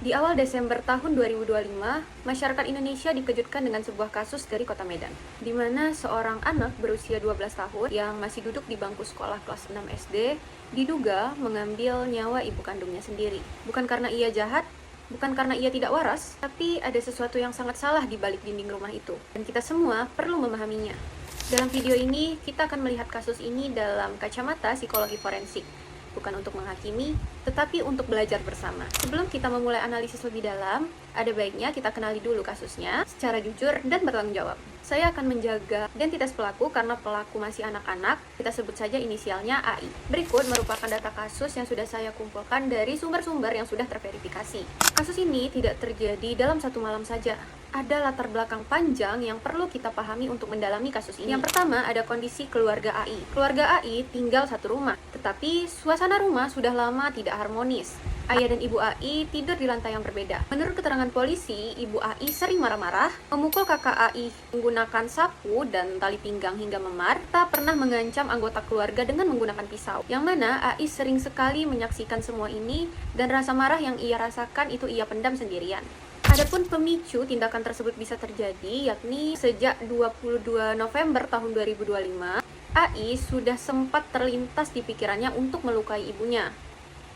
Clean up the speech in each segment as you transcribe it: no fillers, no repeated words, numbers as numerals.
Di awal Desember tahun 2025, masyarakat Indonesia dikejutkan dengan sebuah kasus dari kota Medan, di mana seorang anak berusia 12 tahun yang masih duduk di bangku sekolah kelas 6 SD diduga mengambil nyawa ibu kandungnya sendiri. Bukan karena ia jahat, bukan karena ia tidak waras, tapi ada sesuatu yang sangat salah di balik dinding rumah itu, dan kita semua perlu memahaminya. Dalam video ini, kita akan melihat kasus ini dalam kacamata psikologi forensik. Bukan untuk menghakimi, tetapi untuk belajar bersama. Sebelum kita memulai analisis lebih dalam, ada baiknya kita kenali dulu kasusnya secara jujur dan bertanggung jawab. Saya akan menjaga identitas pelaku karena pelaku masih anak-anak, kita sebut saja inisialnya AI. Berikut merupakan data kasus yang sudah saya kumpulkan dari sumber-sumber yang sudah terverifikasi. Kasus ini tidak terjadi dalam satu malam saja. Ada latar belakang panjang yang perlu kita pahami untuk mendalami kasus ini. Yang pertama, ada kondisi keluarga AI. Keluarga AI tinggal satu rumah, tetapi suasana rumah sudah lama tidak harmonis. Ayah dan ibu AI tidur di lantai yang berbeda. Menurut keterangan polisi, ibu AI sering marah-marah, memukul kakak AI menggunakan sapu dan tali pinggang hingga memar, tak pernah mengancam anggota keluarga dengan menggunakan pisau. Yang mana AI sering sekali menyaksikan semua ini, dan rasa marah yang ia rasakan itu ia pendam sendirian. Adapun pemicu tindakan tersebut bisa terjadi, yakni sejak 22 November tahun 2025, AI sudah sempat terlintas di pikirannya untuk melukai ibunya.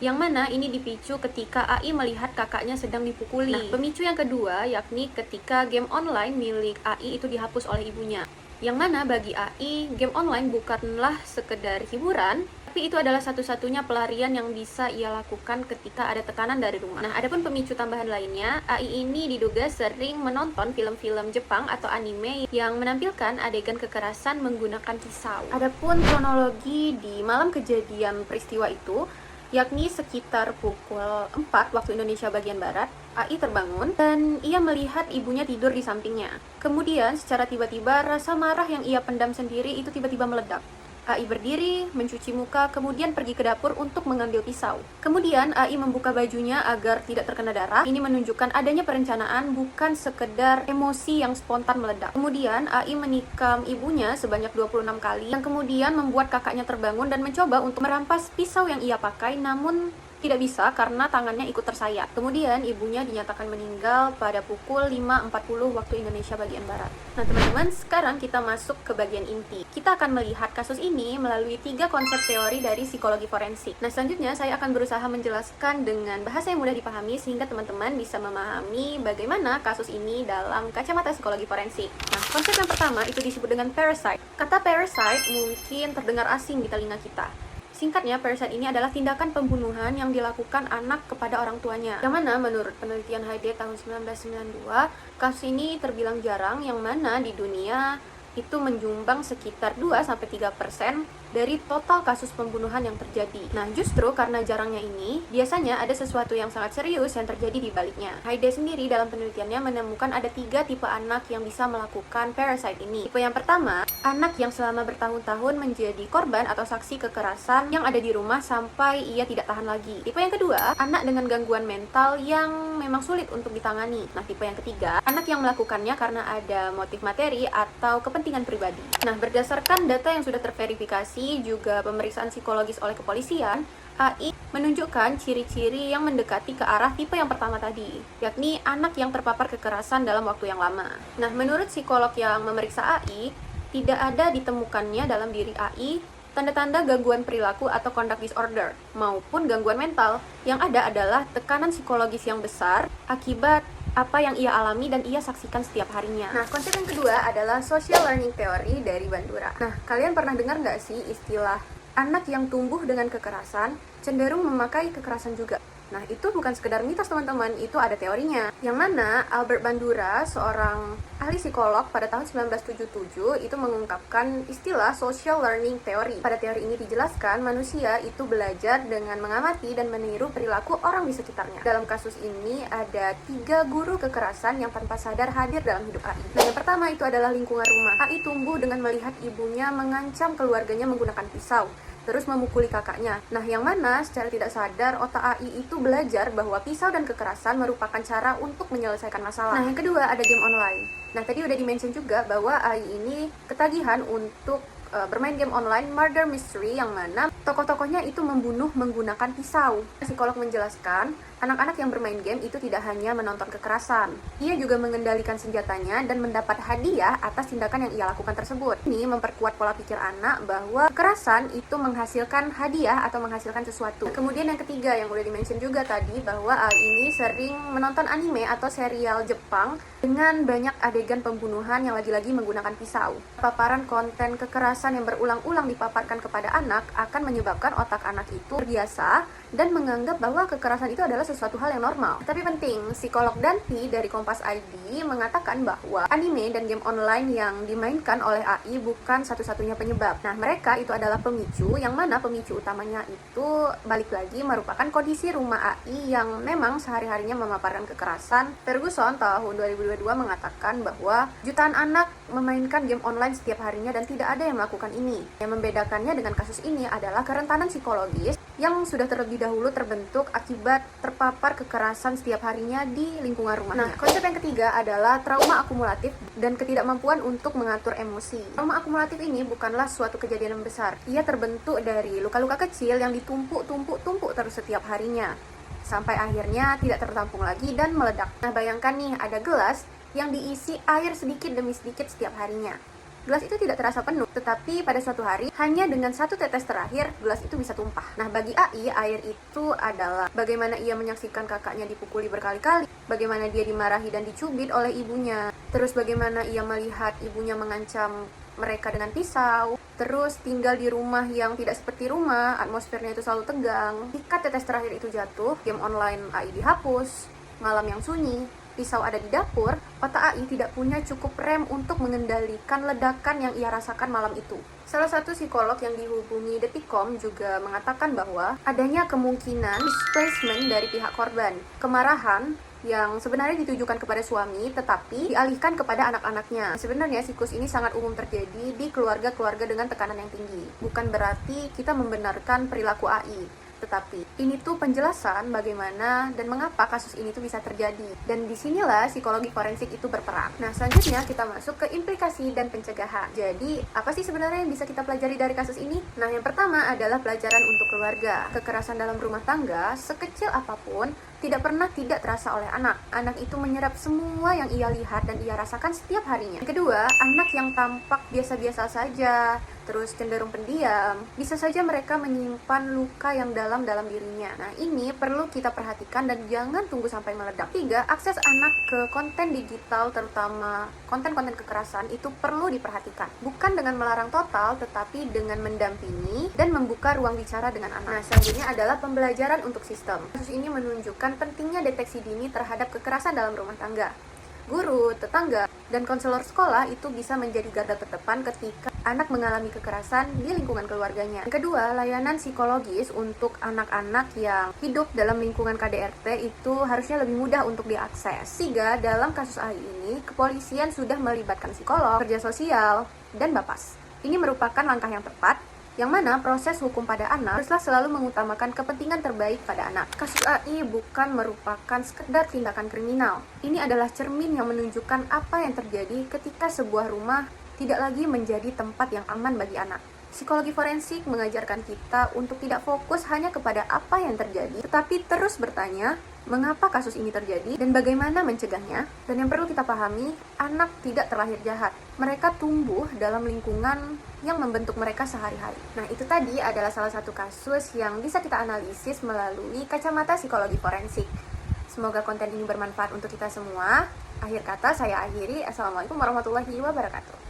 Yang mana ini dipicu ketika AI melihat kakaknya sedang dipukuli. Nah, pemicu yang kedua yakni ketika game online milik AI itu dihapus oleh ibunya. Yang mana bagi AI, game online bukanlah sekedar hiburan, tapi itu adalah satu-satunya pelarian yang bisa ia lakukan ketika ada tekanan dari rumah. Nah, adapun pemicu tambahan lainnya, AI ini diduga sering menonton film-film Jepang atau anime yang menampilkan adegan kekerasan menggunakan pisau. Adapun kronologi di malam kejadian peristiwa itu, yakni sekitar pukul 4 waktu Indonesia bagian Barat, AI terbangun dan ia melihat ibunya tidur di sampingnya. Kemudian secara tiba-tiba rasa marah yang ia pendam sendiri itu tiba-tiba meledak. AI berdiri, mencuci muka, kemudian pergi ke dapur untuk mengambil pisau. Kemudian AI membuka bajunya agar tidak terkena darah. Ini menunjukkan adanya perencanaan, bukan sekedar emosi yang spontan meledak. Kemudian AI menikam ibunya sebanyak 26 kali, yang kemudian membuat kakaknya terbangun dan mencoba untuk merampas pisau yang ia pakai, namun tidak bisa karena tangannya ikut tersayat. Kemudian ibunya dinyatakan meninggal pada pukul 5.40 waktu Indonesia bagian Barat. Nah teman-teman, sekarang kita masuk ke bagian inti. Kita akan melihat kasus ini melalui 3 konsep teori dari psikologi forensik. Nah selanjutnya saya akan berusaha menjelaskan dengan bahasa yang mudah dipahami sehingga teman-teman bisa memahami bagaimana kasus ini dalam kacamata psikologi forensik. Nah konsep yang pertama itu disebut dengan parasite. Kata parasite mungkin terdengar asing di telinga kita. Singkatnya, parasite ini adalah tindakan pembunuhan yang dilakukan anak kepada orang tuanya. Yang mana menurut penelitian Hayde tahun 1992, kasus ini terbilang jarang, yang mana di dunia itu menyumbang sekitar 2-3% dari total kasus pembunuhan yang terjadi. Nah, justru karena jarangnya ini, biasanya ada sesuatu yang sangat serius yang terjadi di baliknya. Hayde sendiri dalam penelitiannya menemukan ada 3 tipe anak yang bisa melakukan parasite ini. Tipe yang pertama, anak yang selama bertahun-tahun menjadi korban atau saksi kekerasan yang ada di rumah sampai ia tidak tahan lagi. Tipe yang kedua, anak dengan gangguan mental yang memang sulit untuk ditangani. Nah, tipe yang ketiga, anak yang melakukannya karena ada motif materi atau kepentingan pribadi. Nah, berdasarkan data yang sudah terverifikasi juga pemeriksaan psikologis oleh kepolisian, AI menunjukkan ciri-ciri yang mendekati ke arah tipe yang pertama tadi, yakni anak yang terpapar kekerasan dalam waktu yang lama. Nah, menurut psikolog yang memeriksa AI, tidak ada ditemukannya dalam diri AI tanda-tanda gangguan perilaku atau conduct disorder maupun gangguan mental. Yang ada adalah tekanan psikologis yang besar akibat apa yang ia alami dan ia saksikan setiap harinya. Nah, konsep yang kedua adalah social learning theory dari Bandura. Nah, kalian pernah dengar nggak sih istilah anak yang tumbuh dengan kekerasan cenderung memakai kekerasan juga? Nah, itu bukan sekedar mitos teman-teman, itu ada teorinya. Yang mana Albert Bandura, seorang ahli psikolog pada tahun 1977, itu mengungkapkan istilah social learning theory. Pada teori ini dijelaskan manusia itu belajar dengan mengamati dan meniru perilaku orang di sekitarnya. Dalam kasus ini ada 3 guru kekerasan yang tanpa sadar hadir dalam hidup AI. Nah, yang pertama itu adalah lingkungan rumah. AI tumbuh dengan melihat ibunya mengancam keluarganya menggunakan pisau, terus memukuli kakaknya. Nah, yang mana secara tidak sadar otak AI itu belajar bahwa pisau dan kekerasan merupakan cara untuk menyelesaikan masalah. Nah, yang kedua ada game online. Nah, tadi udah di-mention juga bahwa AI ini ketagihan untuk bermain game online murder mystery, yang mana tokoh-tokohnya itu membunuh menggunakan pisau. Psikolog menjelaskan Anak-anak yang bermain game itu tidak hanya menonton kekerasan, ia juga mengendalikan senjatanya dan mendapat hadiah atas tindakan yang ia lakukan tersebut. Ini memperkuat pola pikir anak bahwa kekerasan itu menghasilkan hadiah atau menghasilkan sesuatu. Kemudian yang ketiga yang udah dimention juga tadi, bahwa AI ini sering menonton anime atau serial Jepang dengan banyak adegan pembunuhan yang lagi-lagi menggunakan pisau. Paparan konten kekerasan yang berulang-ulang dipaparkan kepada anak akan menyebabkan otak anak itu terbiasa dan menganggap bahwa kekerasan itu adalah sesuatu hal yang normal. Tapi penting, psikolog Danti dari Kompas ID mengatakan bahwa anime dan game online yang dimainkan oleh AI bukan satu-satunya penyebab. Nah, mereka itu adalah pemicu, yang mana pemicu utamanya itu balik lagi merupakan kondisi rumah AI yang memang sehari-harinya memaparkan kekerasan. Ferguson tahun 2022 mengatakan bahwa jutaan anak memainkan game online setiap harinya dan tidak ada yang melakukan ini. Yang membedakannya dengan kasus ini adalah kerentanan psikologis yang sudah terlebih dahulu terbentuk akibat terpapar kekerasan setiap harinya di lingkungan rumahnya. Nah, konsep yang ketiga adalah trauma akumulatif dan ketidakmampuan untuk mengatur emosi. Trauma akumulatif ini bukanlah suatu kejadian yang besar. Ia terbentuk dari luka-luka kecil yang ditumpuk terus setiap harinya, sampai akhirnya tidak tertampung lagi dan meledak. Nah, bayangkan nih, ada gelas yang diisi air sedikit demi sedikit setiap harinya. Gelas itu tidak terasa penuh, tetapi pada suatu hari, hanya dengan satu tetes terakhir, gelas itu bisa tumpah. Nah, bagi AI, air itu adalah bagaimana ia menyaksikan kakaknya dipukuli berkali-kali, bagaimana dia dimarahi dan dicubit oleh ibunya, terus bagaimana ia melihat ibunya mengancam mereka dengan pisau, terus tinggal di rumah yang tidak seperti rumah, atmosfernya itu selalu tegang. Jika tetes terakhir itu jatuh, game online AI dihapus, malam yang sunyi, pisau ada di dapur, otak AI tidak punya cukup rem untuk mengendalikan ledakan yang ia rasakan malam itu. Salah satu psikolog yang dihubungi Detikcom juga mengatakan bahwa adanya kemungkinan displacement dari pihak korban, kemarahan yang sebenarnya ditujukan kepada suami tetapi dialihkan kepada anak-anaknya. Sebenarnya siklus ini sangat umum terjadi di keluarga-keluarga dengan tekanan yang tinggi. Bukan berarti kita membenarkan perilaku AI, tetapi ini tuh penjelasan bagaimana dan mengapa kasus ini tuh bisa terjadi. Dan disinilah psikologi forensik itu berperan. Nah, selanjutnya kita masuk ke implikasi dan pencegahan. Jadi, apa sih sebenarnya yang bisa kita pelajari dari kasus ini? Nah, yang pertama adalah pelajaran untuk keluarga. Kekerasan dalam rumah tangga, sekecil apapun, tidak pernah tidak terasa oleh anak. Anak itu menyerap semua yang ia lihat dan ia rasakan setiap harinya. Yang kedua, anak yang tampak biasa-biasa saja, terus cenderung pendiam, bisa saja mereka menyimpan luka yang dalam dirinya. Nah, ini perlu kita perhatikan dan jangan tunggu sampai meledak. Tiga, akses anak ke konten digital, terutama konten-konten kekerasan, itu perlu diperhatikan. Bukan dengan melarang total, tetapi dengan mendampingi dan membuka ruang bicara dengan anak. Nah, selanjutnya adalah pembelajaran untuk sistem. Kasus ini menunjukkan pentingnya deteksi dini terhadap kekerasan dalam rumah tangga. Guru, tetangga, dan konselor sekolah itu bisa menjadi garda terdepan ketika anak mengalami kekerasan di lingkungan keluarganya. Yang kedua, layanan psikologis untuk anak-anak yang hidup dalam lingkungan KDRT itu harusnya lebih mudah untuk diakses. Tiga, dalam kasus AI ini, kepolisian sudah melibatkan psikolog, kerja sosial, dan Bapas. Ini merupakan langkah yang tepat, yang mana proses hukum pada anak haruslah selalu mengutamakan kepentingan terbaik pada anak. Kasus AI bukan merupakan sekedar tindakan kriminal. Ini adalah cermin yang menunjukkan apa yang terjadi ketika sebuah rumah tidak lagi menjadi tempat yang aman bagi anak. Psikologi forensik mengajarkan kita untuk tidak fokus hanya kepada apa yang terjadi, tetapi terus bertanya, mengapa kasus ini terjadi dan bagaimana mencegahnya. Dan yang perlu kita pahami, anak tidak terlahir jahat. Mereka tumbuh dalam lingkungan yang membentuk mereka sehari-hari. Nah, itu tadi adalah salah satu kasus yang bisa kita analisis melalui kacamata psikologi forensik. Semoga konten ini bermanfaat untuk kita semua. Akhir kata saya akhiri. Assalamualaikum warahmatullahi wabarakatuh.